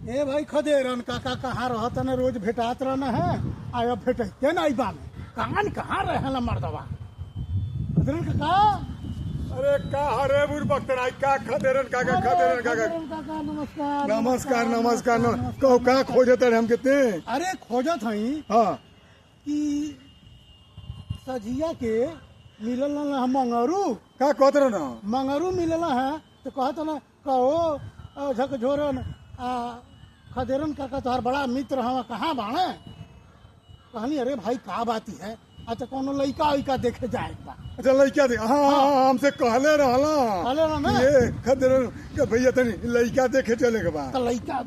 ए भाई खदेरन काका कहाँ रहत न रोज भेटात रहना है आया भेटते नहीं बा में कहाँ रहला मर्दवा खदेरन काका अरे का हरे बुर बख्तराई का खदेरन काका खदेरन काका काका नमस्कार नमस्कार नमस्कार कहो का खोजत है हम कितने अरे खोजत हई हाँ कि सजिया के मिलल न मंगरू का कहत रहो ना मंगरू मिलल है तो कहत न कहो झकझोरन खदेरन काका तोहार बड़ा मित्र हवा कहाँ बाणे कहनी अरे भाई का बात है अच्छा कोनो लइका उइका देखे जाए बा अच्छा लड़का दे हाँ हाँ हमसे कहले रहला कहले रहना? ये खदेरन के भैया तनी लड़का देखे चले के बा तो लइका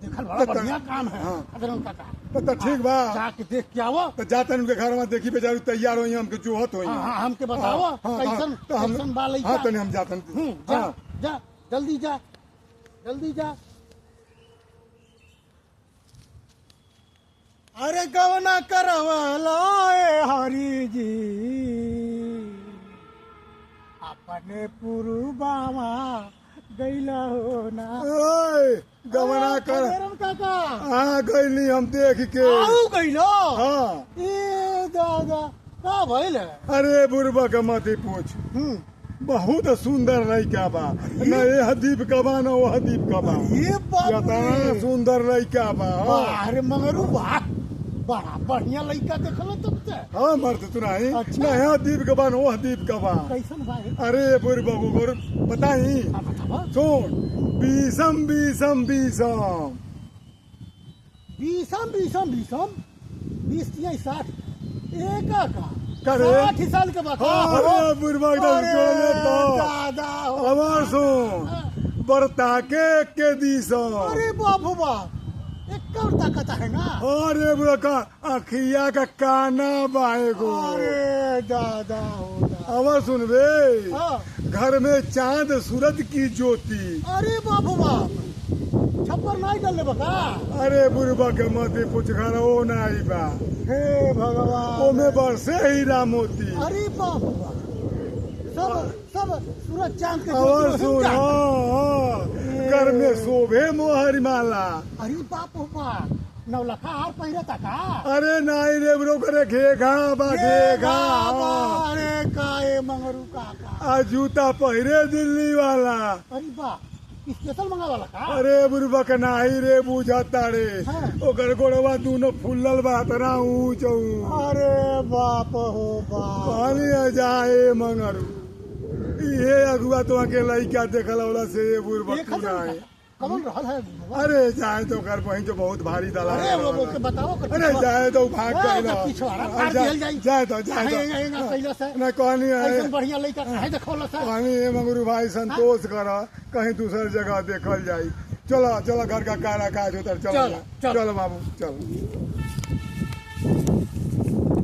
देखल बड़ा बढ़िया काम है हाँ। खदेरन काका तो ठीक बा जाके देख के आवो तो जाते उनके घर में देखी बेचारू तैयार होई हमके जोहत होई हाँ हमके बताओ हाँ, हाँ, कैसन तो हम कैसन बा लइका हाँ तनी हम जातन जा हाँ जा जल्दी जा जल्दी जा अरे गवना करवाला हरी जी अपने पुरुबावा गैला हो ना ओए गवना कर खदेरन काका हाँ गईली हम देख के आऊ गैलो हाँ ए दादा का भइल है अरे बुरबा का मत पूछ बहुत सुंदर लड़का बा न ये हदीप का बा न वो हदीप का बा ये बात इतना सुंदर लड़का बा अरे मगरू वाह बड़ा बढ़िया लड़का देखल तब से हाँ मर्द तू नहीं अच्छा। न ये हदीप का बा न वो हदीप का बा कैसन भाई अरे बुरबा को गोर बताई बतावा सुन बीसम बीसम बीसम बीसम 20-60 एक का करे? 60 साल के बाद अरे बुरबा का तो दादा हो। हमार सुन बरता के दिसम अरे बाबू बा एक और ताकत है ना अरे बुरा का अखिया का काना बाए गो अरे दादा हो दादा। अब सुन बे हाँ। घर में चांद सूरज की ज्योति अरे बाबू बा छप्पर नहीं डालने बका अरे बुरबा के मत पूछ घर ओ नाई बा हे भगवान ओमे बरसे हीरा मोती अरे बाबू बा सब सब सूरज चांद के और ज्योति सुन में हम हाँ, घर में शोभे मोहरी माला अरे बाप हो बा नौलखा हार पहिरता का अरे नाई रे बुरो करे घेघा बा घेघा अरे काए मंगरू काका आ जूता पहिरे दिल्ली वाला अरे बा स्पेशल मंगा वाला का अरे बुरबा के नाही रे बुझता रे हाँ। ओकर गोड़वा दूनो फुल्लल बा तना ऊंच अरे बाप हो बा पानी जाए मंगरू ये अगुआ तो के लइका देखल वाला से ये बुरबा एक तू नाई कमल रहल है बाबा। अरे जाए तो कर वहीं जो बहुत भारी दला अरे वो के बताओ कि अरे जाए तो भाग अरे गइल तो पिछवाड़ा काट दिहल जाई। जाए तो जाए काहे तो ना कैला से ना कहनी है ऐसन बढ़िया लइका काहे देखौला से कहनी है मंगरू भाई संतोष कर कहीं दूसर जगह देखल जाई चलो चलो घर का कारा काज होता चलो चलो, चलो। चलो बाबू चलो